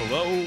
Hello.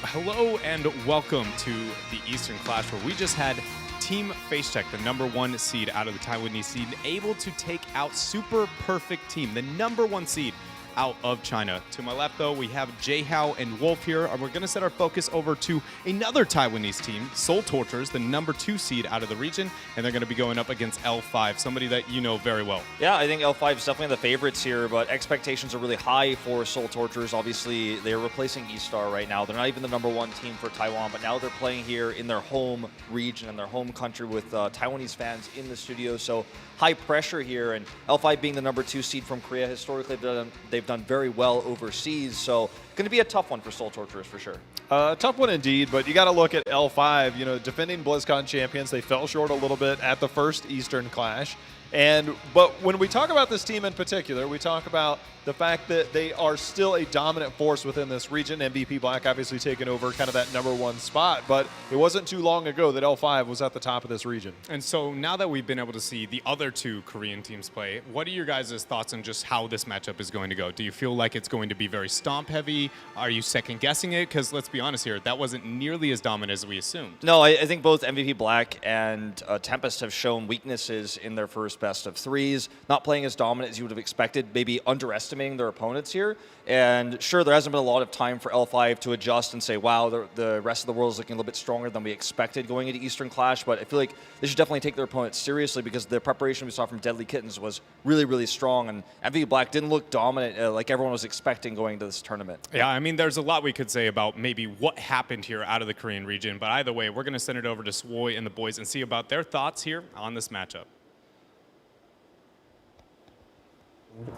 Hello and welcome to the Eastern Clash, where we just had Team FaceCheck, the number one seed out of the Taiwanese seed, able to take out Super Perfect Team, the number one seed out of China. To my left, though, we have Jaehao and Wolf here, and we're going to set our focus over to another Taiwanese team, Seoul Torturers, the number two seed out of the region, and they're going to be going up against L5, somebody that you know very well. Yeah, I think L5 is definitely the favorites here, but expectations are really high for Seoul Torturers. Obviously, they're replacing E-Star right now. They're not even the number one team for Taiwan, but now they're playing here in their home region and their home country with Taiwanese fans in the studio, so high pressure here. And L5 being the number two seed from Korea, historically they've done very well overseas, so going to be a tough one for Seoul Torturers for sure. Tough one indeed, but you got to look at L5. You know, defending BlizzCon champions, they fell short a little bit at the first Eastern Clash. But when we talk about this team in particular, we talk about the fact that they are still a dominant force within this region. MVP Black obviously taking over kind of that number one spot, but it wasn't too long ago that L5 was at the top of this region. And so now that we've been able to see the other two Korean teams play, what are your guys' thoughts on just how this matchup is going to go? Do you feel like it's going to be very stomp heavy? Are you second guessing it? Because let's be honest here, that wasn't nearly as dominant as we assumed. No, I think both MVP Black and Tempest have shown weaknesses in their first best of threes, not playing as dominant as you would have expected, maybe underestimating their opponents here. And sure, there hasn't been a lot of time for L5 to adjust and say, wow, the rest of the world is looking a little bit stronger than we expected going into Eastern Clash, but I feel like they should definitely take their opponents seriously, because the preparation we saw from Deadly Kittens was really, really strong, and MVP Black didn't look dominant like everyone was expecting going into this tournament. Yeah, I mean, there's a lot we could say about maybe what happened here out of the Korean region, but either way, we're going to send it over to Swoy and the boys and see about their thoughts here on this matchup.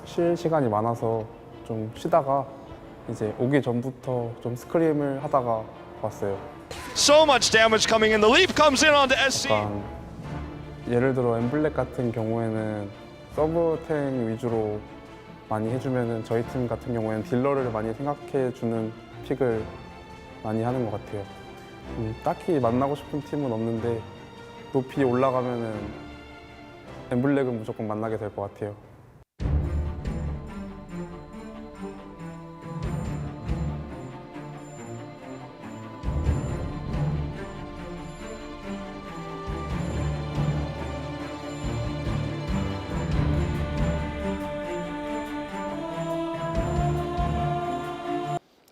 쉴 시간이 많아서 좀 쉬다가 이제 오기 전부터 좀 스크림을 하다가 왔어요. So much damage coming in. The leap comes in onto SC. 약간 예를 들어 엠블랙 같은 경우에는 서브탱 위주로 많이 해주면은 저희 팀 같은 경우에는 딜러를 많이 생각해주는 픽을 많이 하는 것 같아요. 딱히 만나고 싶은 팀은 없는데 높이 올라가면은 엠블랙은 무조건 만나게 될 것 같아요.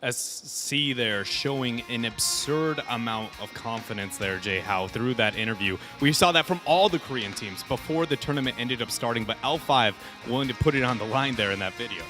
SC there showing an absurd amount of confidence there, Jaehao, through that interview. We saw that from all the Korean teams before the tournament ended up starting, but L5 willing to put it on the line there in that video.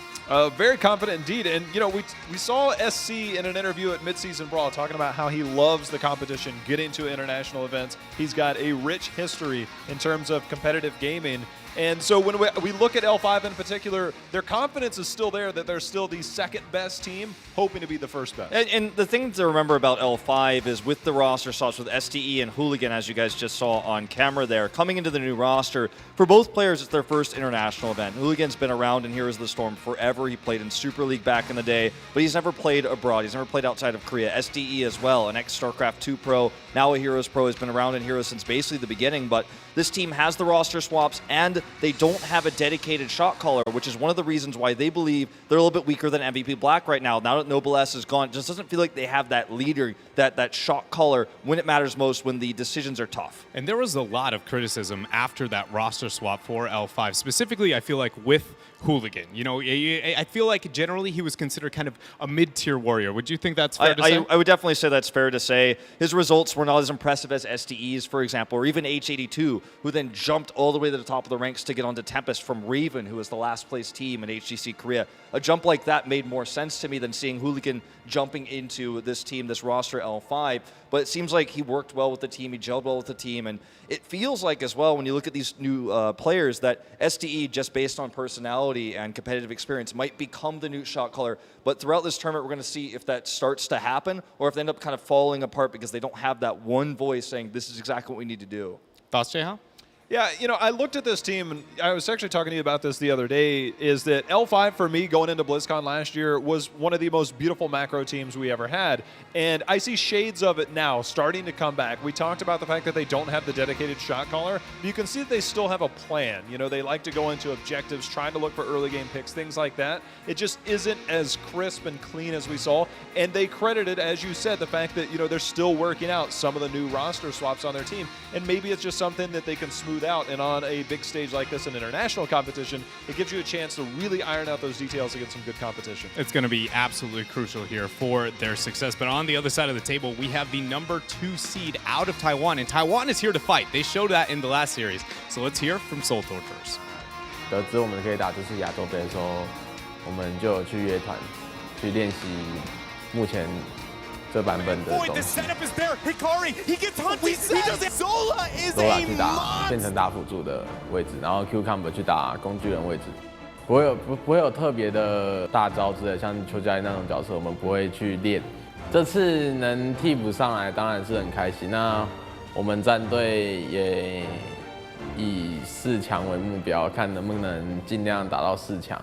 Very confident indeed. And, you know, we saw SC in an interview at Midseason Brawl talking about how he loves the competition, getting to international events. He's got a rich history in terms of competitive gaming. And so when we look at L5 in particular, their confidence is still there that they're still the second best team, hoping to be the first best. And the thing to remember about L5 is with the roster swaps with SDE and Hooligan, as you guys just saw on camera there, coming into the new roster, for both players, it's their first international event. Hooligan's been around in Heroes of the Storm forever. He played in Super League back in the day, but he's never played abroad. He's never played outside of Korea. SDE as well, an ex-StarCraft 2 pro, now a Heroes pro, has been around in Heroes since basically the beginning, but this team has the roster swaps, and they don't have a dedicated shot caller, which is one of the reasons why they believe they're a little bit weaker than MVP Black right now. Now that Noble S is gone, it just doesn't feel like they have that leader, that shot caller when it matters most, when the decisions are tough. And there was a lot of criticism after that roster swap for L5. Specifically, I feel like with Hooligan. You know, I feel like generally he was considered kind of a mid-tier warrior. Would you think that's fair to say? I would definitely say that's fair to say. His results were not as impressive as SDE's, for example, or even H82, who then jumped all the way to the top of the ranks to get onto Tempest from Raven, who was the last place team in HGC Korea. A jump like that made more sense to me than seeing Hooligan jumping into this team, this roster L5. But it seems like he worked well with the team, he gelled well with the team, and it feels like as well when you look at these new players that SDE, just based on personality and competitive experience, might become the new shot caller. But throughout this tournament, we're going to see if that starts to happen or if they end up kind of falling apart because they don't have that one voice saying this is exactly what we need to do. Thoughts, Jaehao? Yeah, I looked at this team, and I was actually talking to you about this the other day, is that L5 for me going into BlizzCon last year was one of the most beautiful macro teams we ever had. And I see shades of it now starting to come back. We talked about the fact that they don't have the dedicated shot caller, but you can see that they still have a plan. They like to go into objectives, trying to look for early game picks, things like that. It just isn't as crisp and clean as we saw. And they credited, as you said, the fact that, they're still working out some of the new roster swaps on their team. And maybe it's just something that they can smooth out, and on a big stage like this in international competition, it gives you a chance to really iron out those details against some good competition. It's going to be absolutely crucial here for their success. But on the other side of the table, we have the number 2 seed out of Taiwan, and Taiwan is here to fight. They showed that in the last series. So let's hear from Seoul Torturers. 得知我们可以打这次亚洲杯的时候，我们就有去乐团去练习目前这版本的东西。Zola 去打变成打辅助的位置，然后 Cucumber 去打工具人位置。不会有特别的大招之类，像邱佳怡那种角色，我们不会去练。这次能替补上来，当然是很开心。那我们战队也以4强为目标，看能不能尽量打到4强。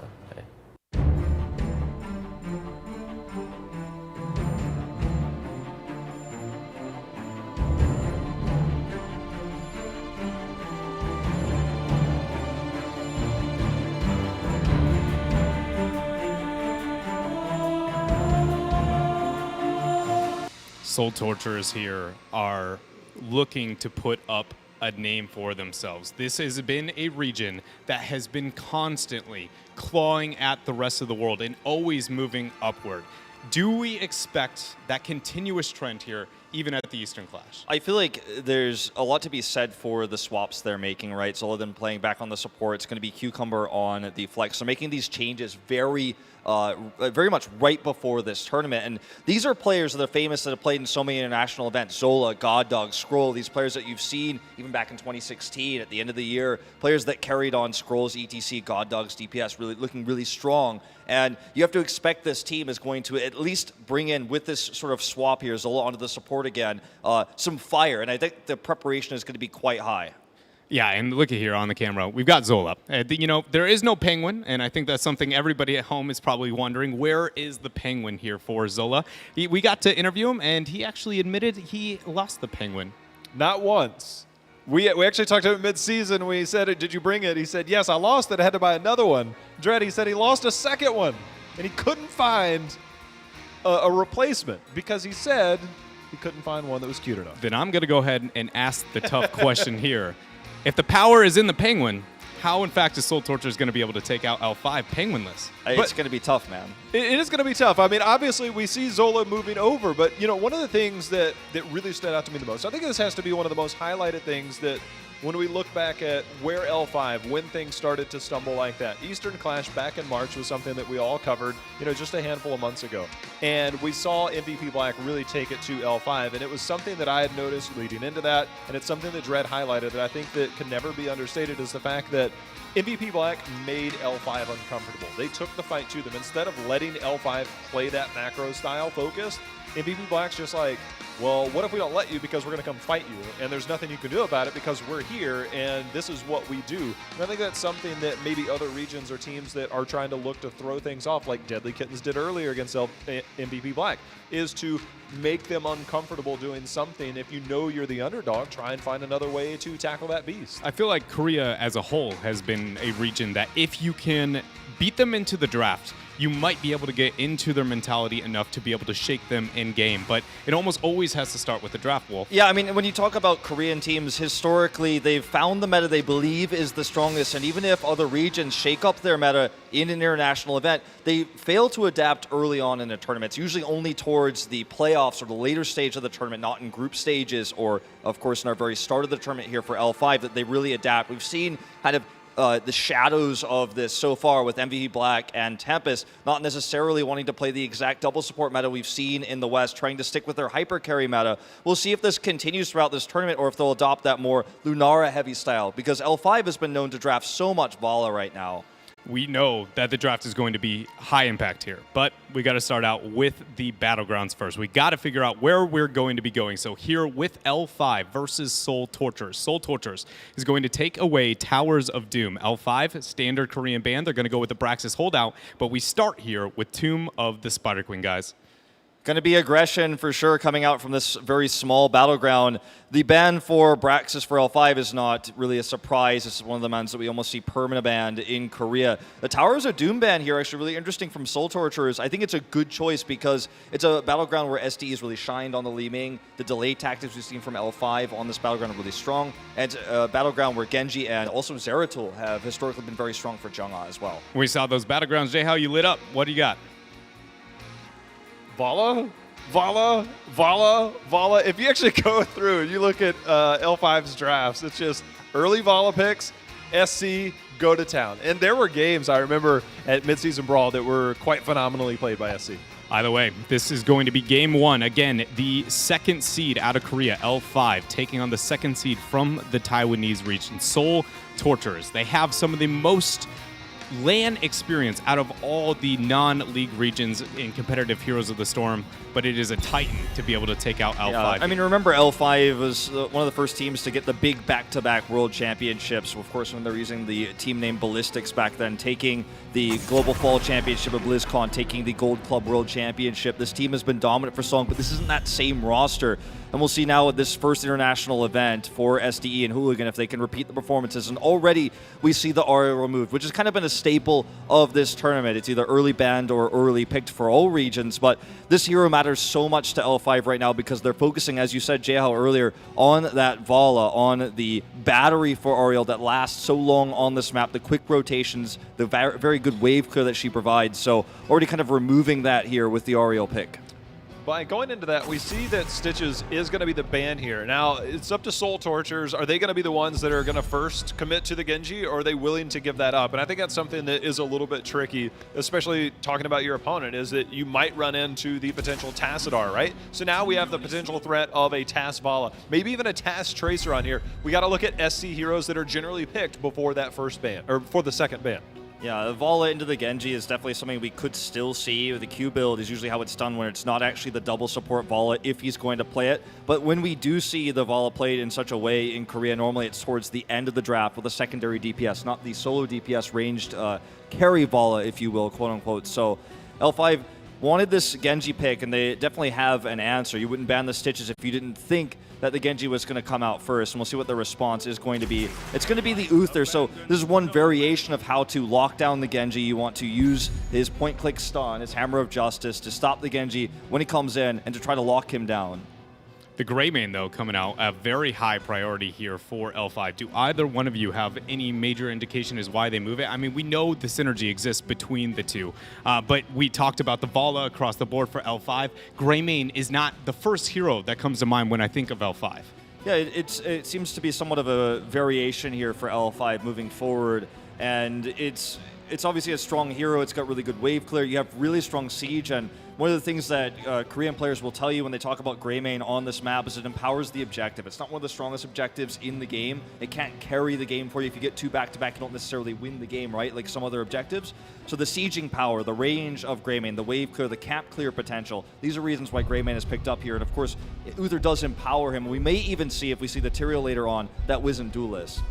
Seoul Torturers here are looking to put up a name for themselves. This has been a region that has been constantly clawing at the rest of the world and always moving upward. Do we expect that continuous trend here even at the Eastern Clash? I feel like there's a lot to be said for the swaps they're making, right? So them playing back on the support, it's going to be Cucumber on the flex. So making these changes very much right before this tournament. And these are players that are famous that have played in so many international events. Zola, God Dog, Scroll, these players that you've seen even back in 2016 at the end of the year, players that carried on Scroll's ETC, God Dog's DPS, really looking really strong. And you have to expect this team is going to at least bring in, with this sort of swap here, Zola onto the support again, some fire. And I think the preparation is going to be quite high. Yeah, and look at here on the camera. We've got Zola. There is no Penguin, and I think that's something everybody at home is probably wondering. Where is the Penguin here for Zola? We got to interview him, and he actually admitted he lost the Penguin. Not once. We actually talked to him mid-season. We said, did you bring it? He said, yes, I lost it. I had to buy another one. Dredd, he said he lost a second one, and he couldn't find a replacement because he said he couldn't find one that was cute enough. Then I'm going to go ahead and ask the tough question here. If the power is in the Penguin, how, in fact, is Seoul Torturers going to be able to take out L5 Penguinless? It's going to be tough, man. It is going to be tough. I mean, obviously, we see Zola moving over, but, one of the things that really stood out to me the most, I think this has to be one of the most highlighted things that when we look back at where L5, when things started to stumble like that. Eastern Clash back in March was something that we all covered, just a handful of months ago. And we saw MVP Black really take it to L5, and it was something that I had noticed leading into that, and it's something that Dredd highlighted that I think that can never be understated, is the fact that MVP Black made L5 uncomfortable. They took the fight to them. Instead of letting L5 play that macro style focused, MVP Black's just like, well, what if we don't let you because we're going to come fight you, and there's nothing you can do about it because we're here, and this is what we do. And I think that's something that maybe other regions or teams that are trying to look to throw things off, like Deadly Kittens did earlier against MVP Black, is to make them uncomfortable doing something. If you know you're the underdog, try and find another way to tackle that beast. I feel like Korea as a whole has been a region that if you can beat them into the draft, you might be able to get into their mentality enough to be able to shake them in game. But it almost always has to start with the draft, Wolf. Yeah, I mean, when you talk about Korean teams, historically, they've found the meta they believe is the strongest. And even if other regions shake up their meta in an international event, they fail to adapt early on in a tournament. It's usually only towards the playoffs or the later stage of the tournament, not in group stages or, of course, in our very start of the tournament here for L5, that they really adapt. We've seen kind of the shadows of this so far with MVP Black and Tempest not necessarily wanting to play the exact double support meta we've seen in the West, trying to stick with their hyper carry meta. We'll see if this continues throughout this tournament or if they'll adopt that more Lunara heavy style, because L5 has been known to draft so much Vala right now. We know that the draft is going to be high impact here, but we got to start out with the battlegrounds first. We got to figure out where we're going to be going. So here with L5 versus Seoul Torturers. Seoul Torturers is going to take away Towers of Doom. L5, standard Korean band. They're going to go with the Braxis holdout, but we start here with Tomb of the Spider Queen, guys. Going to be aggression for sure coming out from this very small battleground. The ban for Braxis for L5 is not really a surprise. This is one of the bans that we almost see permanent banned in Korea. The Towers of Doom ban here actually really interesting from Seoul Torturers. I think it's a good choice because it's a battleground where SD has really shined on the Li Ming. The delay tactics we've seen from L5 on this battleground are really strong. And it's a battleground where Genji and also Zeratul have historically been very strong for Jungha as well. We saw those battlegrounds. Jay, how you lit up? What do you got? Vala. If you actually go through and you look at L5's drafts, it's just early Vala picks, SC, go to town. And there were games I remember at Midseason Brawl that were quite phenomenally played by SC. Either way, this is going to be game one. Again, the second seed out of Korea, L5, taking on the second seed from the Taiwanese region, Seoul Torturers. They have some of the most LAN experience out of all the non-league regions in competitive Heroes of the Storm, but it is a titan to be able to take out L5. Yeah, I mean, remember L5 was one of the first teams to get the big back-to-back World Championships. Of course, when they're using the team name Ballistics back then, taking the Global Fall Championship of BlizzCon, taking the Gold Club World Championship. This team has been dominant for so long, but this isn't that same roster. And we'll see now at this first international event for SDE and Hooligan if they can repeat the performances. And already we see the Aria removed, which has kind of been a staple of this tournament. It's either early banned or early picked for all regions. But this hero matters so much to L5 right now because they're focusing, as you said, Jayhao, earlier, on that Vala, on the battery for Ariel that lasts so long on this map, the quick rotations, the very good wave clear that she provides. So already kind of removing that here with the Ariel pick. By going into that, we see that Stitches is going to be the ban here. Now, it's up to Seoul Torturers. Are they going to be the ones that are going to first commit to the Genji, or are they willing to give that up? And I think that's something that is a little bit tricky, especially talking about your opponent, is that you might run into the potential Tassadar, right? So now we have the potential threat of a Tass Vala, maybe even a Tass Tracer on here. We got to look at SC heroes that are generally picked before that first ban, or before the second ban. Yeah, the Vala into the Genji is definitely something we could still see. The Q build is usually how it's done when it's not actually the double support Vala if he's going to play it. But when we do see the Vala played in such a way in Korea, normally it's towards the end of the draft with a secondary DPS, not the solo DPS ranged carry Vala, if you will, quote unquote. So L5 wanted this Genji pick, and they definitely have an answer. You wouldn't ban the Stitches if you didn't think that the Genji was going to come out first, and we'll see what the response is going to be. It's going to be the Uther, so this is one variation of how to lock down the Genji. You want to use his point-click stun, his Hammer of Justice, to stop the Genji when he comes in and to try to lock him down. The Greymane, though, coming out, a very high priority here for L5. Do either one of you have any major indication as why they move it? I mean, we know the synergy exists between the two, but we talked about the Vala across the board for L5. Greymane is not the first hero that comes to mind when I think of L5. Yeah, it seems to be somewhat of a variation here for L5 moving forward, and it's obviously a strong hero. It's got really good wave clear. You have really strong siege, and one of the things that Korean players will tell you when they talk about Greymane on this map is it empowers the objective. It's not one of the strongest objectives in the game. It can't carry the game for you. If you get two back-to-back, you don't necessarily win the game, right? Like some other objectives. So the sieging power, the range of Greymane, the wave clear, the cap clear potential, these are reasons why Greymane is picked up here. And of course, Uther does empower him. We may even see, if we see the Tyrael later on, that Wizened Duelist.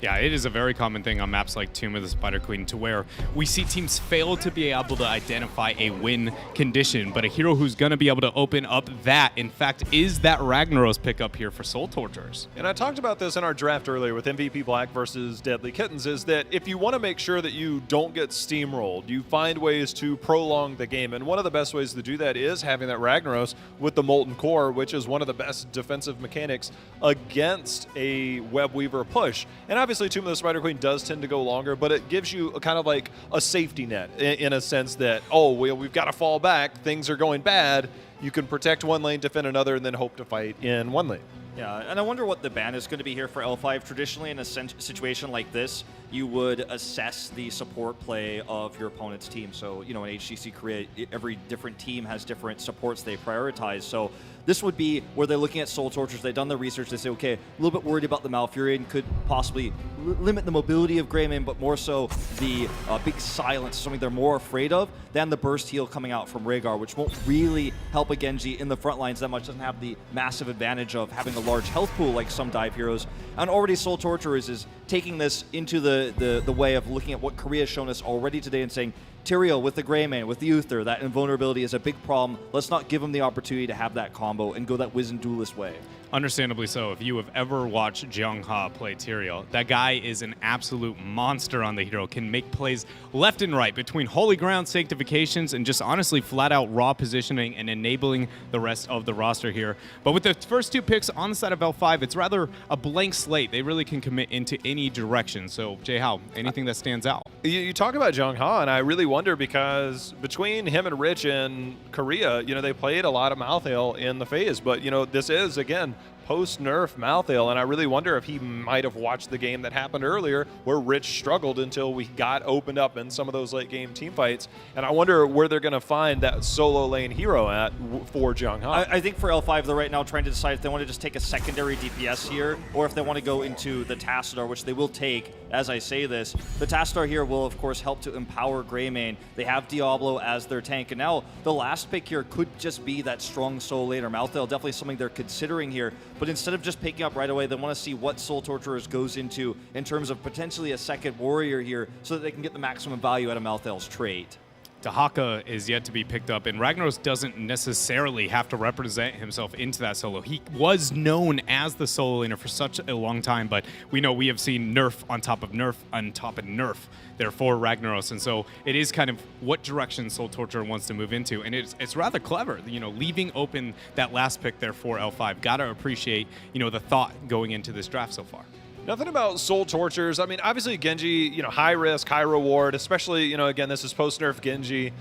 Yeah, it is a very common thing on maps like Tomb of the Spider Queen to where we see teams fail to be able to identify a win condition, but a hero who's going to be able to open up that, in fact, is that Ragnaros pickup here for Seoul Torturers. And I talked about this in our draft earlier with MVP Black versus Deadly Kittens, is that if you want to make sure that you don't get steamrolled, you find ways to prolong the game. And one of the best ways to do that is having that Ragnaros with the Molten Core, which is one of the best defensive mechanics against a Web Weaver push. And obviously, Tomb of the Spider Queen does tend to go longer, but it gives you a kind of like a safety net in a sense that, oh, well, we've got to fall back. Things are going bad. You can protect one lane, defend another, and then hope to fight in one lane. Yeah, and I wonder what the ban is going to be here for L5. Traditionally, in a situation like this, you would assess the support play of your opponent's team. So, in HGC Korea, every different team has different supports they prioritize. So this would be where they're looking at Seoul Torturers. They've done the research. They say, okay, a little bit worried about the Malfurion, could possibly limit the mobility of Greymane, but more so the big silence, something they're more afraid of than the burst heal coming out from Rhaegar, which won't really help a Genji in the front lines that much. Doesn't have the massive advantage of having a large health pool like some dive heroes. And already Seoul Torturers is taking this into the way of looking at what Korea has shown us already today and saying, Tyrael with the Greymane, with the Uther, that invulnerability is a big problem. Let's not give him the opportunity to have that combo and go that Wizened Duelist way. Understandably so. If you have ever watched Jeong Ha play Tyrael, that guy is an absolute monster on the hero, can make plays left and right between holy ground sanctifications and just honestly flat out raw positioning and enabling the rest of the roster here. But with the first 2 picks on the side of L5, it's rather a blank slate. They really can commit into any direction. So, Jay Hao, anything that stands out? You talk about Jeong Ha, and I really wonder because between him and Rich in Korea, they played a lot of Malthael in the phase. But, this is, again, post-nerf Malthael, and I really wonder if he might have watched the game that happened earlier where Rich struggled until we got opened up in some of those late-game team fights. And I wonder where they're going to find that solo lane hero at for Jeong Ha. I think for L5, they're right now trying to decide if they want to just take a secondary DPS here or if they want to go into the Tassadar, which they will take as I say this. The Tassadar here will, of course, help to empower Greymane. They have Diablo as their tank, and now the last pick here could just be that strong soul laner. Malthael, definitely something they're considering here, but instead of just picking up right away, they want to see what Seoul Torturers goes into in terms of potentially a second warrior here so that they can get the maximum value out of Malthael's trait. Dahaka is yet to be picked up, and Ragnaros doesn't necessarily have to represent himself into that solo. He was known as the solo laner for such a long time, but we know we have seen nerf on top of nerf on top of nerf there for Ragnaros, and so it is kind of what direction Seoul Torturer wants to move into, and it's rather clever, leaving open that last pick there for L5. Gotta appreciate, the thought going into this draft so far. Nothing about Seoul Torturers. I mean, obviously Genji, high risk, high reward, especially, again, this is post-nerf Genji.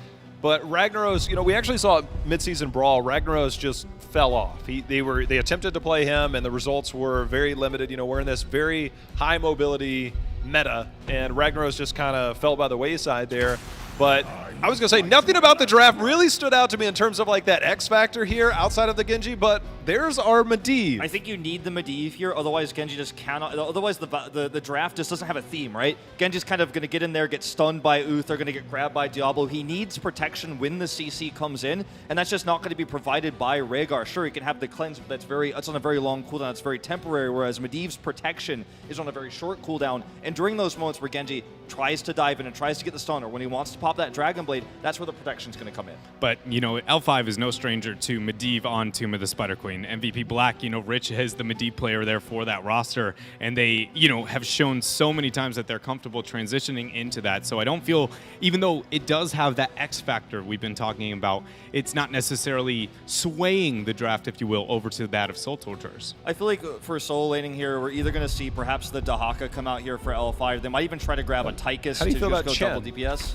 But Ragnaros, we actually saw mid-season brawl. Ragnaros just fell off. They attempted to play him, and the results were very limited. We're in this very high mobility meta, and Ragnaros just kind of fell by the wayside there. But I was going to say, nothing about the draft really stood out to me in terms of like that X factor here outside of the Genji, but there's our Medivh. I think you need the Medivh here, otherwise Genji just cannot, otherwise the draft just doesn't have a theme, right? Genji's kind of going to get in there, get stunned by Uther, going to get grabbed by Diablo. He needs protection when the CC comes in, and that's just not going to be provided by Rhaegar. Sure, he can have the cleanse, but that's on a very long cooldown, it's very temporary, whereas Medivh's protection is on a very short cooldown, and during those moments where Genji tries to dive in and tries to get the stun, or when he wants to pop that Dragon Blade, that's where the protection's going to come in. But, L5 is no stranger to Medivh on Tomb of the Spider Queen. MVP Black, Rich is the Medivh player there for that roster, and they, have shown so many times that they're comfortable transitioning into that. So I don't feel, even though it does have that X factor we've been talking about, it's not necessarily swaying the draft, if you will, over to that of Seoul Torturers. I feel like for solo laning here, we're either going to see perhaps the Dahaka come out here for L5. They might even try to grab a Tychus to just go double DPS.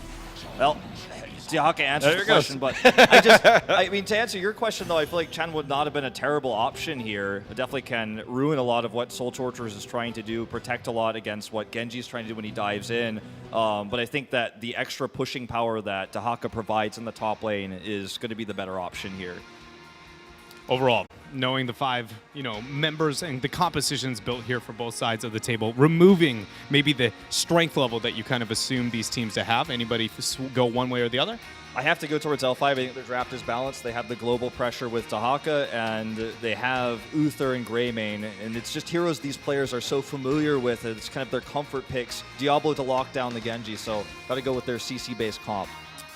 Well, Dahaka answers the question, but I mean, to answer your question, though, I feel like Chen would not have been a terrible option here. It definitely can ruin a lot of what Seoul Torturers is trying to do, protect a lot against what Genji's trying to do when he dives in. But I think that the extra pushing power that Dahaka provides in the top lane is going to be the better option here. Overall, knowing the 5, members and the compositions built here for both sides of the table, removing maybe the strength level that you kind of assume these teams to have. Anybody go one way or the other? I have to go towards L5. I think their draft is balanced. They have the global pressure with Dahaka, and they have Uther and Greymane, and it's just heroes these players are so familiar with. It's kind of their comfort picks. Diablo to lock down the Genji, so got to go with their CC-based comp.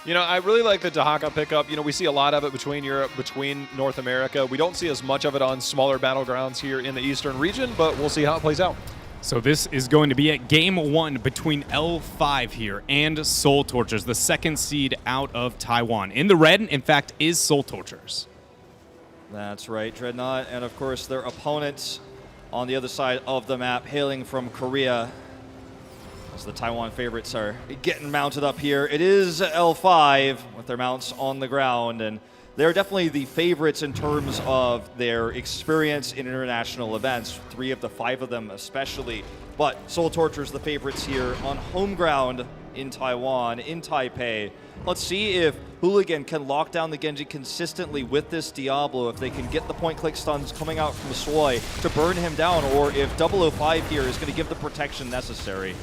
I really like the Dahaka pickup. We see a lot of it between Europe, between North America. We don't see as much of it on smaller battlegrounds here in the Eastern region, but we'll see how it plays out. So this is going to be at game 1 between L5 here and Seoul Torturers, the second seed out of Taiwan. In the red, in fact, is Seoul Torturers. That's right, Dreadnought. And of course, their opponents on the other side of the map, hailing from Korea. As the Taiwan favorites are getting mounted up here. It is L5 with their mounts on the ground, and they're definitely the favorites in terms of their experience in international events. 3 of the 5 of them especially But Seoul Torturers the favorites here on home ground in Taiwan, in Taipei. Let's see if Hooligan can lock down the Genji consistently with this Diablo, if they can get the point-click stuns coming out from Soy to burn him down, or if 005 here is going to give the protection necessary.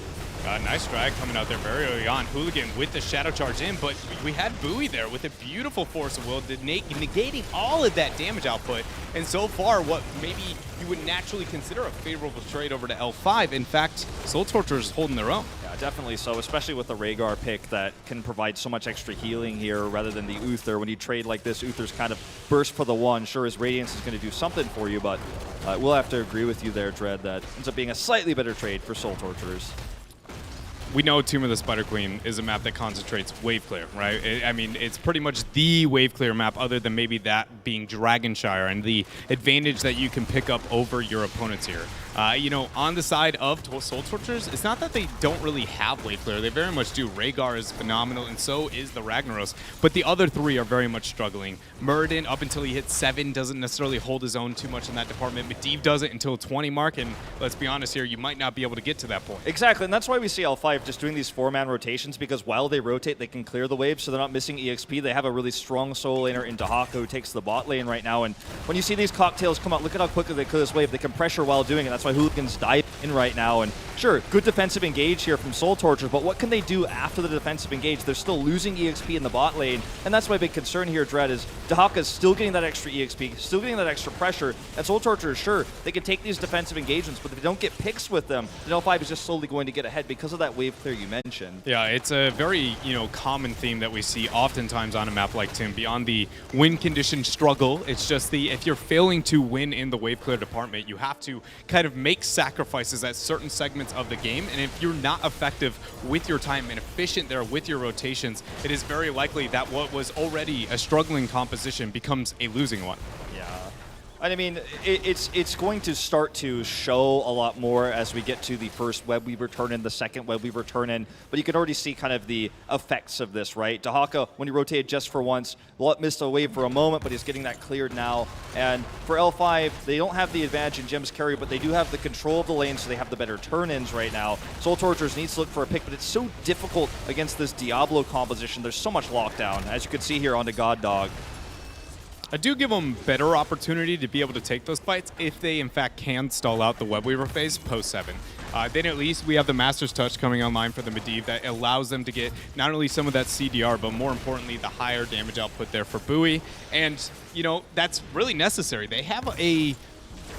Nice drag coming out there very early on. Hooligan with the shadow charge in, but we had Bowie there with a beautiful force of will, negating all of that damage output. And so far, what maybe you would naturally consider a favorable trade over to L5, in fact, Seoul Torturers is holding their own. Yeah, definitely so, especially with the Rhaegar pick that can provide so much extra healing here rather than the Uther. When you trade like this, Uther's kind of burst for the one. Sure, his Radiance is going to do something for you, but we'll have to agree with you there, Dread, that ends up being a slightly better trade for Seoul Torturers. We know Tomb of the Spider Queen is a map that concentrates wave clear, right? I mean, it's pretty much the wave clear map other than maybe that being Dragonshire and the advantage that you can pick up over your opponents here. You know, on the side of Seoul Torturers, it's not that they don't really have wave clear. They very much do. Rhaegar is phenomenal, and so is the Ragnaros. But the other three are very much struggling. Muradin, up until he hits 7, doesn't necessarily hold his own too much in that department. Medivh doesn't until 20 mark, and let's be honest here, you might not be able to get to that point. Exactly, and that's why we see L5 just doing these 4-man rotations, because while they rotate, they can clear the wave, so they're not missing EXP. They have a really strong solo laner in Dahaka who takes the bot lane right now, and when you see these cocktails come out, look at how quickly they clear this wave. They can pressure while doing it. That's why Hooligans dive in right now, and sure, good defensive engage here from Seoul Torturers, but what can they do after the defensive engage? They're still losing EXP in the bot lane, and that's my big concern here, Dread, is Dahaka's still getting that extra EXP, still getting that extra pressure, and Seoul Torturers, sure, they can take these defensive engagements, but if they don't get picks with them, then L5 is just slowly going to get ahead because of that wave clear you mentioned. Yeah, it's a very, common theme that we see oftentimes on a map like Tim. Beyond the win condition struggle, it's just if you're failing to win in the wave clear department, you have to kind of make sacrifices at certain segments of the game, and if you're not effective with your time and efficient there with your rotations, it is very likely that what was already a struggling composition becomes a losing one. I mean, it's going to start to show a lot more as we get to the first Web Weaver turn-in, the second Web Weaver turn-in, but you can already see kind of the effects of this, right? Dahaka, when he rotated just for once, missed a wave for a moment, but he's getting that cleared now. And for L5, they don't have the advantage in Gems carry, but they do have the control of the lane, so they have the better turn-ins right now. Seoul Torturers needs to look for a pick, but it's so difficult against this Diablo composition. There's so much lockdown, as you can see here onto God Dog. I do give them better opportunity to be able to take those fights if they, in fact, can stall out the Web Weaver phase post-7. Then at least we have the Master's Touch coming online for the Medivh that allows them to get not only some of that CDR, but more importantly, the higher damage output there for Bowie. And, that's really necessary. They have a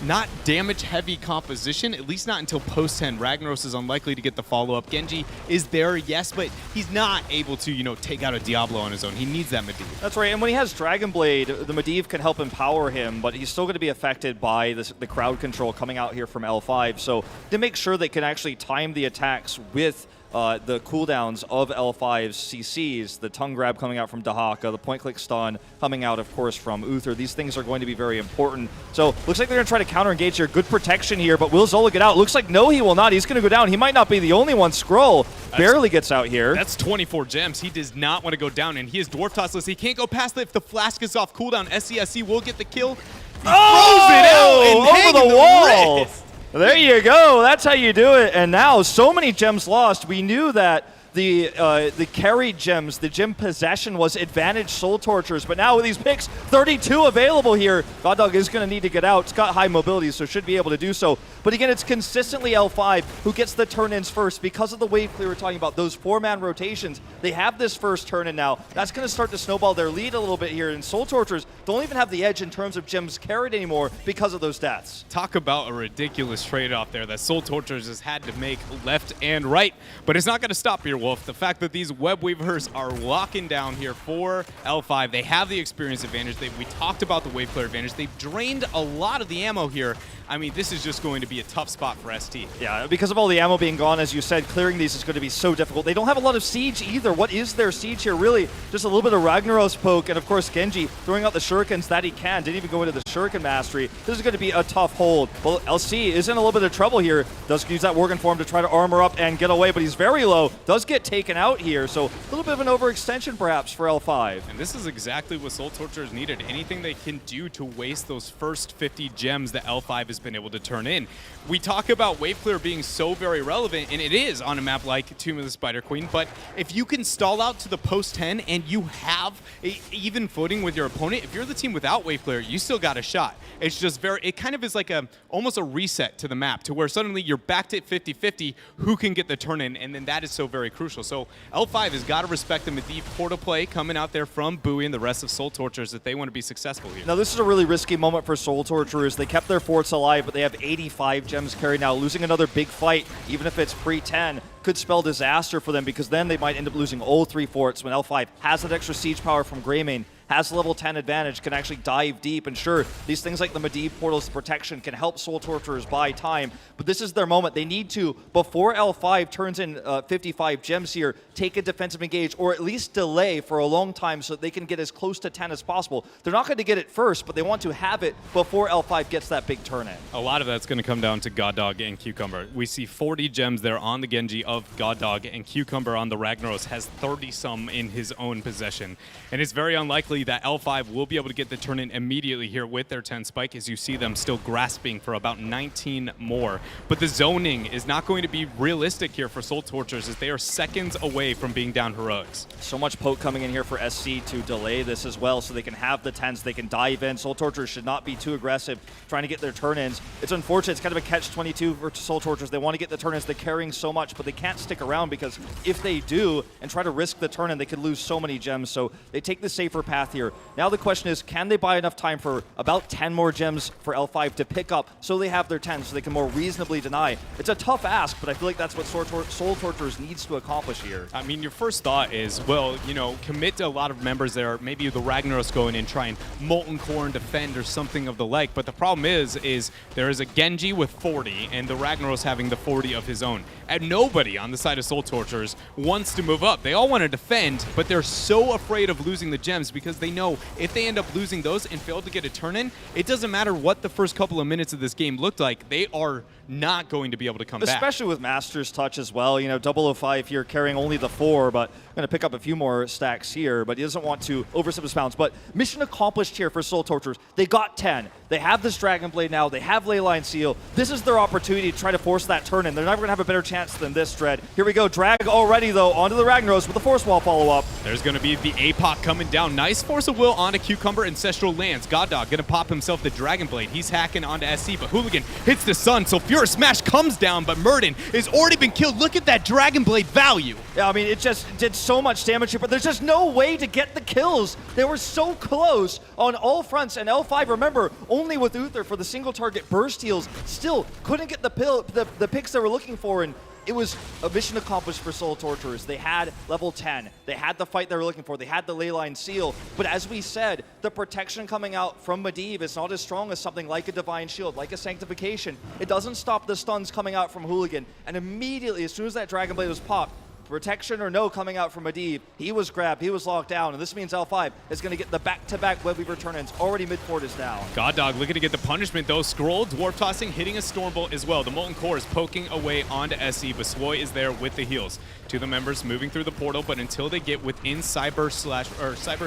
not damage-heavy composition, at least not until post-10. Ragnaros is unlikely to get the follow-up. Genji is there, yes, but he's not able to, take out a Diablo on his own. He needs that Medivh. That's right, and when he has Dragon Blade, the Medivh can help empower him, but he's still going to be affected by the crowd control coming out here from L5. So to make sure they can actually time the attacks with the cooldowns of L5's CCs, the tongue grab coming out from Dahaka, the point-click stun coming out, of course, from Uther. These things are going to be very important. So looks like they're going to try to counter-engage here. Good protection here, but will Zola get out? Looks like no, he will not. He's going to go down. He might not be the only one. Skrull barely gets out here. That's 24 gems. He does not want to go down, and he is Dwarf Tossless. He can't go past it. If the Flask is off cooldown, SCSC will get the kill. He throws it out and over the wall. There you go. That's how you do it. And now, so many gems lost. We knew that the carried gems, the gem possession was advantage Seoul Torturers, but now with these picks, 32 available here, God Dog is going to need to get out. It's got high mobility, so should be able to do so. But again, it's consistently L5 who gets the turn-ins first because of the wave clear we're talking about, those 4-man rotations. They have this first turn-in now. That's going to start to snowball their lead a little bit here, and Seoul Torturers don't even have the edge in terms of gems carried anymore because of those stats. Talk about a ridiculous trade-off there that Seoul Torturers has had to make left and right, but it's not going to stop here, Wolf. The fact that these Web Weavers are locking down here for L5, they have the experience advantage. We talked about the wave clear advantage. They've drained a lot of the ammo here. I mean, this is just going to be a tough spot for ST. Yeah, because of all the ammo being gone, as you said, clearing these is going to be so difficult. They don't have a lot of siege either. What is their siege here? Really, just a little bit of Ragnaros poke, and of course, Genji throwing out the shurikens that he can. Didn't even go into the shuriken mastery. This is going to be a tough hold. Well, LC is in a little bit of trouble here. Does use that Worgen form to try to armor up and get away, but he's very low. Does get get taken out here, so a little bit of an overextension perhaps for L5. And this is exactly what Seoul Torturers needed. Anything they can do to waste those first 50 gems that L5 has been able to turn in. We talk about wave clear being so very relevant, and it is on a map like Tomb of the Spider Queen, but if you can stall out to the post 10 and you have a even footing with your opponent, if you're the team without wave clear, you still got a shot. It's just it kind of is like almost a reset to the map, to where suddenly you're back to 50-50, who can get the turn in, and then that is so very crucial. So L5 has got to respect the Medivh portal play coming out there from Bowie and the rest of Seoul Torturers if they want to be successful here. Now this is a really risky moment for Seoul Torturers. They kept their forts alive, but they have 85 gems carried now. Losing another big fight, even if it's pre-10, could spell disaster for them, because then they might end up losing all 3 forts when L5 has that extra siege power from Greymane, has level 10 advantage, can actually dive deep. And sure, these things like the Medivh portal's protection can help Seoul Torturers buy time, but this is their moment. They need to, before L5 turns in 55 gems here, take a defensive engage, or at least delay for a long time so that they can get as close to 10 as possible. They're not going to get it first, but they want to have it before L5 gets that big turn in. A lot of that's going to come down to God Dog and Cucumber. We see 40 gems there on the Genji of God Dog, and Cucumber on the Ragnaros has 30-some in his own possession. And it's very unlikely that L5 will be able to get the turn in immediately here with their 10 spike, as you see them still grasping for about 19 more. But the zoning is not going to be realistic here for Seoul Torturers, as they are seconds away from being down heroics. So much poke coming in here for SC to delay this as well, so they can have the 10s, they can dive in. Seoul Torturers should not be too aggressive trying to get their turn-ins. It's unfortunate, it's kind of a catch-22 for Seoul Torturers. They want to get the turn-ins, they're carrying so much, but they can't stick around, because if they do and try to risk the turn-in, they could lose so many gems. So they take the safer path here. Now the question is, can they buy enough time for about 10 more gems for L5 to pick up so they have their 10 so they can more reasonably deny? It's a tough ask, but I feel like that's what Seoul Torturers needs to accomplish here. I mean, your first thought is, well, you know, commit to a lot of members there. Maybe the Ragnaros go in and try and Molten Core and defend or something of the like. But the problem is there is a Genji with 40 and the Ragnaros having the 40 of his own. And nobody on the side of Seoul Torturers wants to move up. They all want to defend, but they're so afraid of losing the gems, because they know if they end up losing those and fail to get a turn in, it doesn't matter what the first couple of minutes of this game looked like. They are not going to be able to come back. Especially with Master's Touch as well. You know, 005 here carrying only the 4, but going to pick up a few more stacks here, but he doesn't want to overstep his bounds. But mission accomplished here for Seoul Torturers. They got 10. They have this Dragon Blade now. They have Leyline Seal. This is their opportunity to try to force that turn in. They're never going to have a better chance than this, Dread. Here we go. Drag already, though, onto the Ragnaros with the Force Wall follow-up. There's going to be the APOC coming down. Nice Force of Will onto Cucumber. Ancestral lands. God Dog going to pop himself the Dragon Blade. He's hacking onto SC, but Hooligan hits the Sun. So Sulfurous Smash comes down, but Murden has already been killed. Look at that Dragon Blade value. Yeah, I mean, it just did so much damage here, but there's just no way to get the kills. They were so close on all fronts, and L5, remember, only with Uther for the single target burst heals, still couldn't get the picks they were looking for, and it was a mission accomplished for Seoul Torturers. They had level 10. They had the fight they were looking for. They had the Leyline Seal. But as we said, the protection coming out from Medivh is not as strong as something like a Divine Shield, like a Sanctification. It doesn't stop the stuns coming out from Hooligan. And immediately, as soon as that Dragon Blade was popped, protection or no coming out from Medivh, he was grabbed, he was locked down, and this means L5 is going to get the back-to-back Webweaver turn-ins. Already mid-court is down. God Dog looking to get the punishment, though. Scroll, Dwarf Tossing, hitting a Stormbolt as well. The Molten Core is poking away onto SC, but Swoy is there with the heals. Two of the members moving through the portal, but until they get within Cyber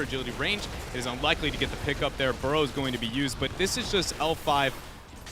Agility range, it is unlikely to get the pick up there. Burrow is going to be used, but this is just L5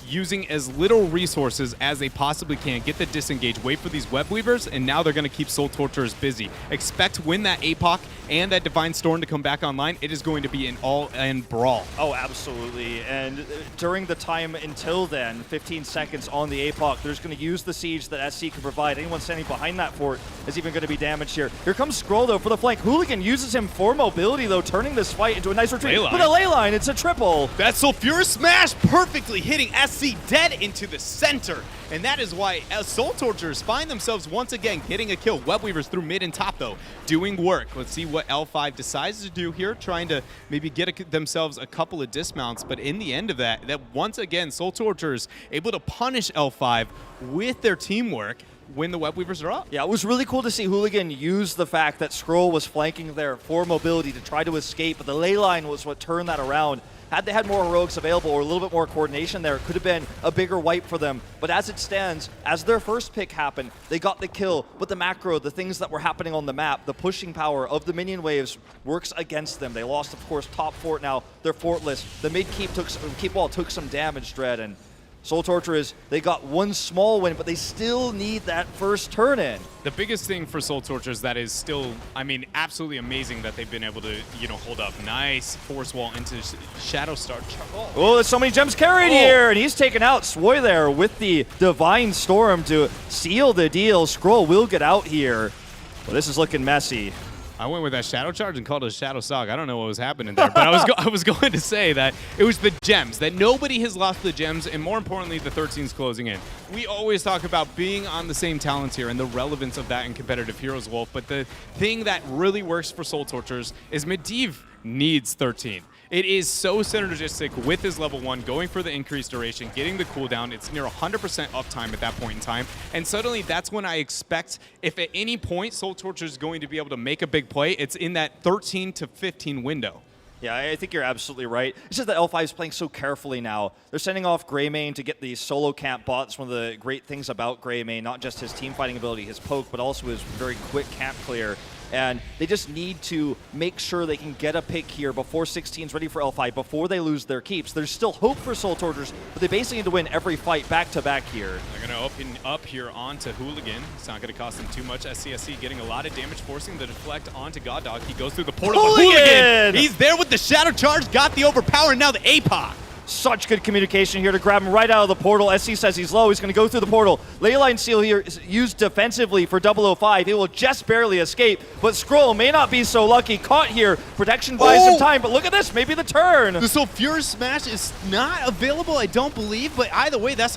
using as little resources as they possibly can, get the disengage, wait for these web weavers, and now they're going to keep Seoul Torturers busy. Expect when that APOC and that Divine Storm to come back online, it is going to be an all-end brawl. Oh, absolutely. And during the time until then, 15 seconds on the APOC, they're just going to use the siege that SC can provide. Anyone standing behind that fort is even going to be damaged here. Here comes Scroll, though, for the flank. Hooligan uses him for mobility, though, turning this fight into a nice retreat. But a Leyline, it's a triple. That Sulfurous Smash perfectly hitting SC dead into the center. And that is why Seoul Torturers find themselves once again getting a kill. Webweavers through mid and top, though, doing work. Let's see what L5 decides to do here, trying to maybe get themselves a couple of dismounts. But in the end of that once again, Seoul Torturers able to punish L5 with their teamwork. when the Web Weavers are up. Yeah, it was really cool to see Hooligan use the fact that Skrull was flanking there for mobility to try to escape, but the ley line was what turned that around. Had they had more heroics available or a little bit more coordination there, it could have been a bigger wipe for them. But as it stands, as their first pick happened, they got the kill, but the macro, the things that were happening on the map, the pushing power of the minion waves works against them. They lost, of course, top fort now. They're fortless. The mid keep wall took some damage, Dread, and Seoul Torturers, they got one small win, but they still need that first turn in. The biggest thing for Seoul Torturers that is still, I mean, absolutely amazing that they've been able to, hold up. Nice force wall into Shadow Star. Oh, there's so many gems carried here, and he's taken out Swoy there with the Divine Storm to seal the deal. Skrull will get out here. Well, this is looking messy. I went with that Shadow Charge and called it a Shadow Sog. I don't know what was happening there, but I was going to say that it was the gems, that nobody has lost the gems, and more importantly, the 13's closing in. We always talk about being on the same talents here and the relevance of that in competitive Heroes, Wolf, but the thing that really works for Seoul Torturers is Medivh needs 13. It is so synergistic with his level 1, going for the increased duration, getting the cooldown. It's near 100% uptime at that point in time. And suddenly that's when I expect, if at any point Seoul Torturers is going to be able to make a big play, it's in that 13 to 15 window. Yeah, I think you're absolutely right. It's just that L5 is playing so carefully now. They're sending off Greymane to get the solo camp bot. It's one of the great things about Greymane, not just his team fighting ability, his poke, but also his very quick camp clear. And they just need to make sure they can get a pick here before 16's ready for L5, before they lose their keeps. There's still hope for Seoul Torturers, but they basically need to win every fight back-to-back here. They're going to open up here onto Hooligan. It's not going to cost them too much. SCSC getting a lot of damage, forcing the deflect onto God Dog. He goes through the portal. Hooligan! He's there with the Shadow Charge, got the overpower, and now the APOC. Such good communication here to grab him right out of the portal. SC says he's low. He's going to go through the portal. Leyline Seal here is used defensively for 005. He will just barely escape, but Skrull may not be so lucky. Caught here. Protection buys some time, but look at this. Maybe the turn. The Sulfurous Smash is not available, I don't believe, but either way, that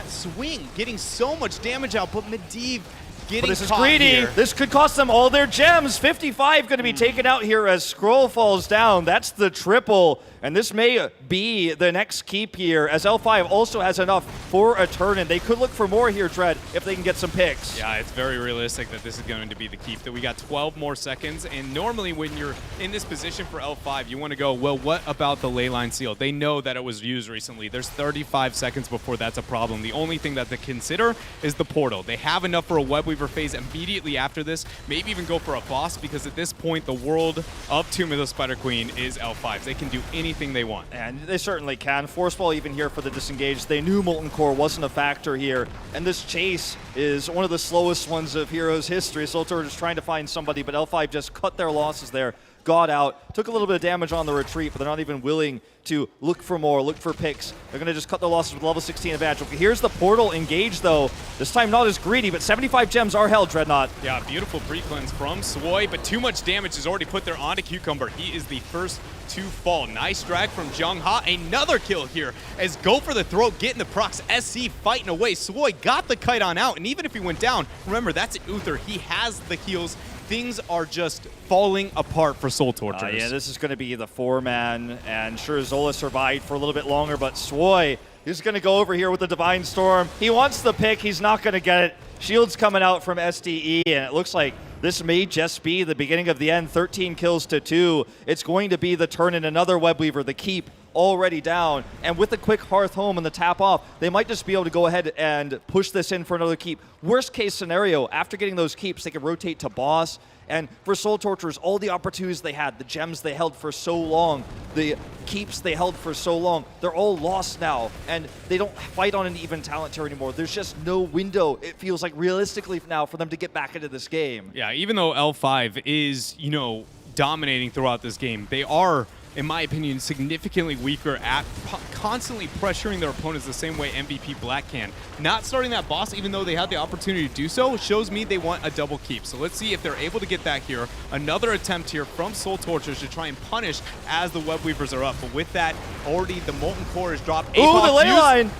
swing getting so much damage out, but Medivh getting this is greedy. Here. This could cost them all their gems. 55 going to be taken out here as Skrull falls down. That's the triple. And this may be the next keep here, as L5 also has enough for a turn, and they could look for more here, Dread, if they can get some picks. Yeah, it's very realistic that this is going to be the keep, that we got 12 more seconds, and normally when you're in this position for L5, you want to go, well, what about the Leyline Seal? They know that it was used recently. There's 35 seconds before that's a problem. The only thing that they consider is the portal. They have enough for a Web Weaver phase immediately after this, maybe even go for a boss, because at this point, the world of Tomb of the Spider Queen is L5s. They can do anything they want. And they certainly can. Force ball even here for the disengage. They knew Molten Core wasn't a factor here. And this chase is one of the slowest ones of Heroes history. Seoul Torturers trying to find somebody, but L5 just cut their losses there. Got out, took a little bit of damage on the retreat, but they're not even willing to look for more, look for picks. They're going to just cut their losses with level 16 advantage. Okay, here's the portal engage, though. This time not as greedy, but 75 gems are held, Dreadnought. Yeah, beautiful pre-cleanse from Swoy, but too much damage is already put there onto Cucumber. He is the first to fall. Nice drag from Jung Ha. Another kill here as go for the throat, getting the procs. SC fighting away. Swoy got the kite on out, and even if he went down, remember, that's an Uther. He has the heals. Things are just falling apart for Seoul Torturers. Yeah, this is going to be the 4-man, and sure, Zola survived for a little bit longer, but Swoy is going to go over here with the Divine Storm. He wants the pick. He's not going to get it. Shield's coming out from SDE, and it looks like this may just be the beginning of the end. 13 kills to 2. It's going to be the turn in another Web Weaver, the keep already down. And with the quick Hearth Home and the tap off, they might just be able to go ahead and push this in for another keep. Worst case scenario, after getting those keeps, they can rotate to boss. And for Seoul Torturers, all the opportunities they had, the gems they held for so long, the keeps they held for so long, they're all lost now. And they don't fight on an even talent tier anymore. There's just no window, it feels like, realistically now for them to get back into this game. Yeah, even though L5 is, dominating throughout this game, they are, in my opinion, significantly weaker at constantly pressuring their opponents the same way MVP Black can. Not starting that boss, even though they had the opportunity to do so, shows me they want a double keep. So let's see if they're able to get that here. Another attempt here from Seoul Torturers to try and punish as the Web Weavers are up. But with that, already the Molten Core is dropped. Ooh, the ley line!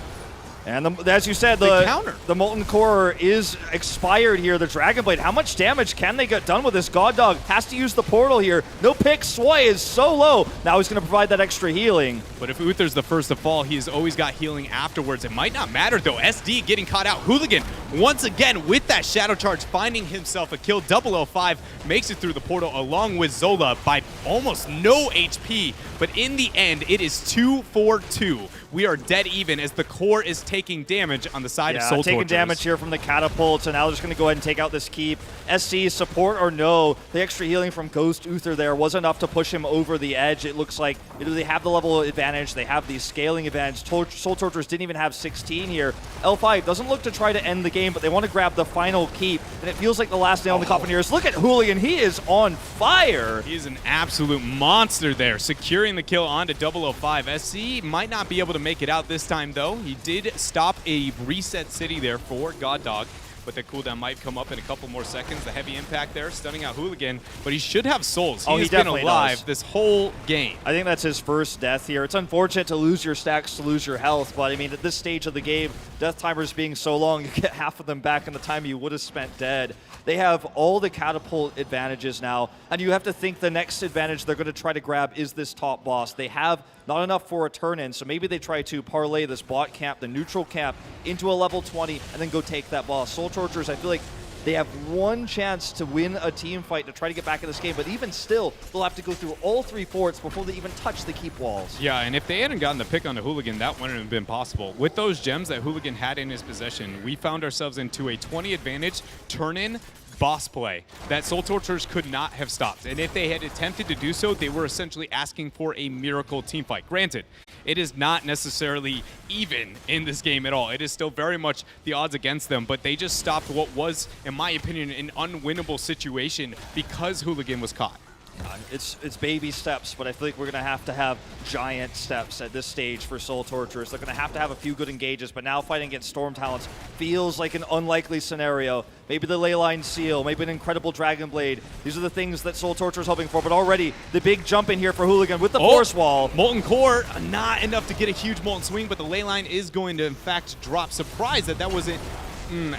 And as you said, the Molten Core is expired here. The Dragon Blade, how much damage can they get done with this? God Dog has to use the portal here. No pick. Swoy is so low. Now he's going to provide that extra healing. But if Uther's the first to fall, he's always got healing afterwards. It might not matter, though. SD getting caught out. Hooligan once again with that Shadow Charge, finding himself a kill. 005 makes it through the portal along with Zola by almost no HP, but in the end, it is 2-4-2. We are dead even as the core is taking damage on the side of Seoul taking Torturers. damage here from the catapults, and now they're just going to go ahead and take out this keep. SC, support or no, the extra healing from Ghost Uther there was enough to push him over the edge. It looks like they have the level advantage, they have the scaling advantage. Seoul Torturers didn't even have 16 here. L5 doesn't look to try to end the game, but they want to grab the final keep, and it feels like the last nail in the coffin here is look at Hooligan, he is on fire. He is an absolute monster there, securing the kill onto 005. SC might not be able to make it out this time, though. He did stop a reset city there for God Dog, but the cooldown might come up in a couple more seconds. The heavy impact there, stunning out Hooligan, but he should have souls. He has been alive this whole game. I think that's his first death here. It's unfortunate to lose your stacks, to lose your health, but I mean, at this stage of the game, death timers being so long, you get half of them back in the time you would have spent dead. They have all the catapult advantages now, and you have to think the next advantage they're going to try to grab is this top boss. They have not enough for a turn-in, so maybe they try to parlay this bot camp, the neutral camp, into a level 20, and then go take that boss. Seoul Torturers, I feel like they have one chance to win a team fight to try to get back in this game, but even still, they'll have to go through all 3 forts before they even touch the keep walls. Yeah, and if they hadn't gotten the pick on the Hooligan, that wouldn't have been possible. With those gems that Hooligan had in his possession, we found ourselves into a 20 advantage turn-in boss play that Seoul Torturers could not have stopped. And if they had attempted to do so, they were essentially asking for a miracle team fight. Granted, it is not necessarily even in this game at all. It is still very much the odds against them, but they just stopped what was, in my opinion, an unwinnable situation because Hooligan was caught. It's baby steps, but I feel like we're going to have giant steps at this stage for Seoul Torturers. They're going to have a few good engages, but now fighting against Storm Talents feels like an unlikely scenario. Maybe the Leyline Seal, maybe an incredible Dragon Blade. These are the things that Seoul Torturers hoping for, but already the big jump in here for Hooligan with the Force Wall. Molten Core, not enough to get a huge Molten Swing, but the Leyline is going to, in fact, drop. Surprised that wasn't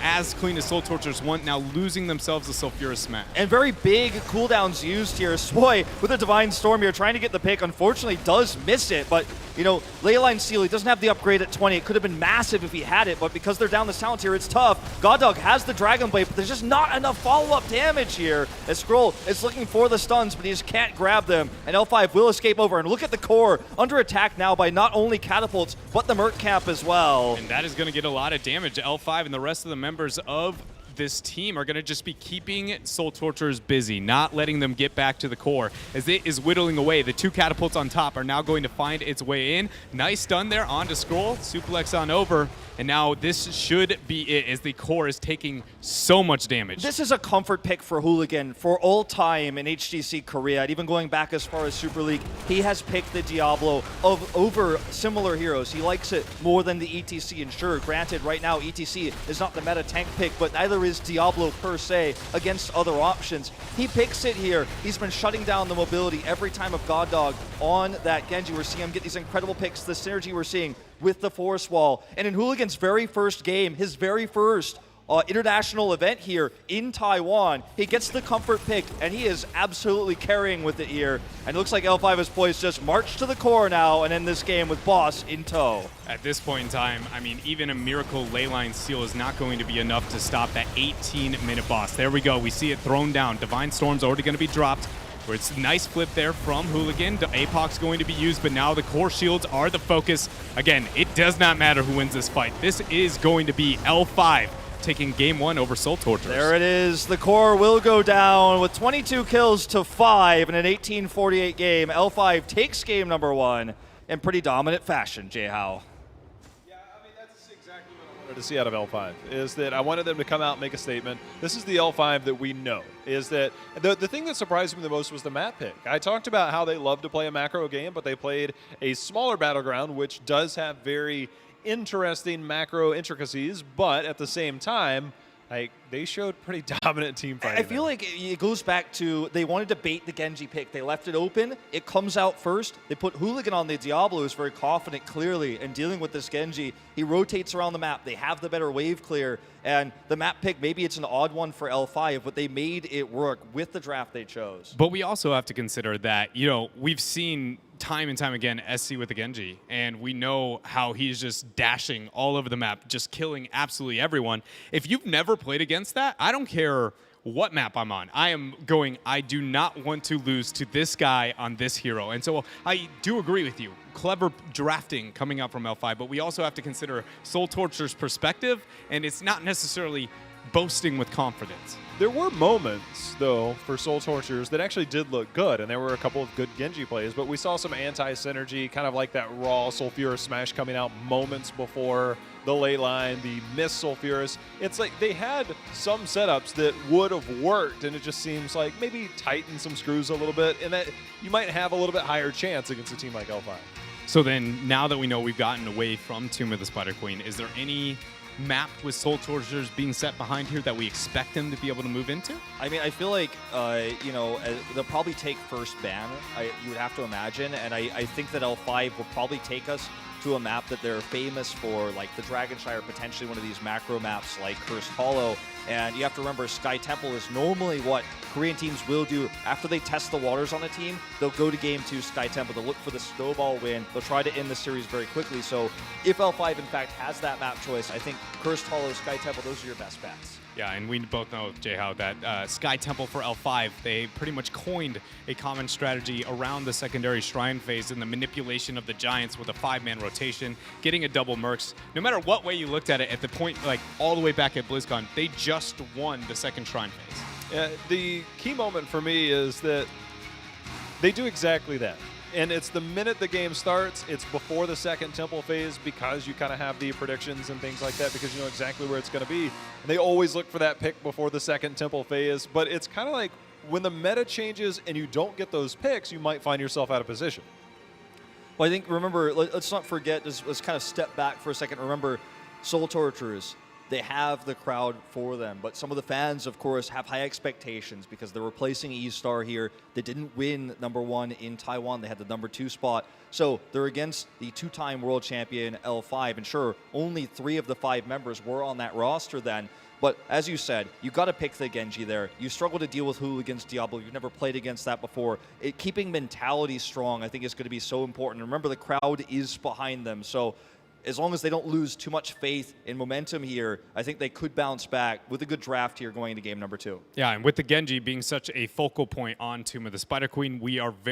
as clean as Seoul Torturers want, now losing themselves a Sulfurous Smash. And very big cooldowns used here. Swoy with a Divine Storm here, trying to get the pick. Unfortunately, does miss it, but you know, Leyline Seal, he doesn't have the upgrade at 20. It could have been massive if he had it, but because they're down this talent here, it's tough. God Dog has the Dragon Blade, but there's just not enough follow-up damage here. As Skrull is looking for the stuns, but he just can't grab them. And L5 will escape over. And look at the core, under attack now by not only catapults, but the Merc Camp as well. And that is going to get a lot of damage. L5 and the rest of the members of this team are going to just be keeping Seoul Torturers busy, not letting them get back to the core as it is whittling away. The 2 catapults on top are now going to find its way in. Nice stun there onto Skrull, suplex on over, and now this should be it as the core is taking so much damage. This is a comfort pick for Hooligan for all time in HGC Korea, and even going back as far as Super League, he has picked the Diablo over similar heroes. He likes it more than the ETC, and sure, granted, right now ETC is not the meta tank pick, but neither is Diablo per se against other options. He picks it here. He's been shutting down the mobility every time of God Dog on that Genji. We're seeing him get these incredible picks, the synergy we're seeing with the Force Wall. And in Hooligan's very first game, his very first international event here in Taiwan, he gets the comfort pick, and he is absolutely carrying with it here. And it looks like L5 is poised to just march to the core now and end this game with Boss in tow. At this point in time, I mean, even a Miracle Leyline Seal is not going to be enough to stop that 18-minute boss. There we go. We see it thrown down. Divine Storm's already going to be dropped. Where it's a nice flip there from Hooligan. The APOC's going to be used, but now the core shields are the focus. Again, it does not matter who wins this fight. This is going to be L5 taking game 1 over Seoul Torturers. There it is. The core will go down with 22 kills to 5 in an 18-48 game. L5 takes game number 1 in pretty dominant fashion, Jay Howe. Yeah, I mean, that's exactly what I wanted to see out of L5, is that I wanted them to come out and make a statement. This is the L5 that we know, is that the thing that surprised me the most was the map pick. I talked about how they love to play a macro game, but they played a smaller battleground, which does have very interesting macro intricacies, but at the same time, like, they showed pretty dominant team fighting. I feel like it goes back to they wanted to bait the Genji pick. They left it open. It comes out first. They put Hooligan on the Diablo, who's very confident, clearly, in dealing with this Genji. He rotates around the map. They have the better wave clear. And the map pick, maybe it's an odd one for L5, but they made it work with the draft they chose. But we also have to consider that, you know, we've seen time and time again SC with the Genji, and we know how he's just dashing all over the map, just killing absolutely everyone. If you've never played against that, I don't care what map I'm on. I am going, I do not want to lose to this guy on this hero. And so I do agree with you. Clever drafting coming out from L5, but we also have to consider Seoul Torturers' perspective, and it's not necessarily boasting with confidence. There were moments, though, for Seoul Torturers that actually did look good, and there were a couple of good Genji plays, but we saw some anti-synergy, kind of like that raw Sulfuras smash coming out moments before the ley line, the miss Sulfuras. It's like they had some setups that would have worked, and it just seems like maybe tighten some screws a little bit, and that you might have a little bit higher chance against a team like L5. So then, now that we know we've gotten away from Tomb of the Spider Queen, is there any map with Seoul Torturers being set behind here that we expect them to be able to move into? I mean, I feel like, they'll probably take first ban, you would have to imagine, and I think that L5 will probably take us to a map that they're famous for, like the Dragonshire, potentially one of these macro maps like Cursed Hollow. And you have to remember, Sky Temple is normally what Korean teams will do. After they test the waters on a team, they'll go to Game 2 Sky Temple. They'll look for the snowball win. They'll try to end the series very quickly. So if L5, in fact, has that map choice, I think Cursed Hollow, Sky Temple, those are your best bets. Yeah, and we both know, Jay-How, that Sky Temple for L5, they pretty much coined a common strategy around the secondary shrine phase and the manipulation of the Giants with a 5-man rotation, getting a double Mercs. No matter what way you looked at it, at the point, like all the way back at BlizzCon, they just won the second shrine phase. The key moment for me is that they do exactly that. And it's the minute the game starts, it's before the second temple phase, because you kind of have the predictions and things like that, because you know exactly where it's going to be. And they always look for that pick before the second temple phase. But it's kind of like when the meta changes and you don't get those picks, you might find yourself out of position. Well, I think, remember, let's not forget, let's kind of step back for a second. Remember, Seoul Torturers, they have the crowd for them, but some of the fans, of course, have high expectations because they're replacing E-Star here. They didn't win #1 in Taiwan. They had the #2 spot. So they're against the 2-time world champion L5, and sure, only 3 of the 5 members were on that roster then. But as you said, you've got to pick the Genji there. You struggle to deal with Hooligans Diablo. You've never played against that before. Keeping mentality strong, I think, is going to be so important. Remember, the crowd is behind them. So as long as they don't lose too much faith in momentum here, I think they could bounce back with a good draft here going into game #2. Yeah, and with the Genji being such a focal point on Tomb of the Spider Queen, we are very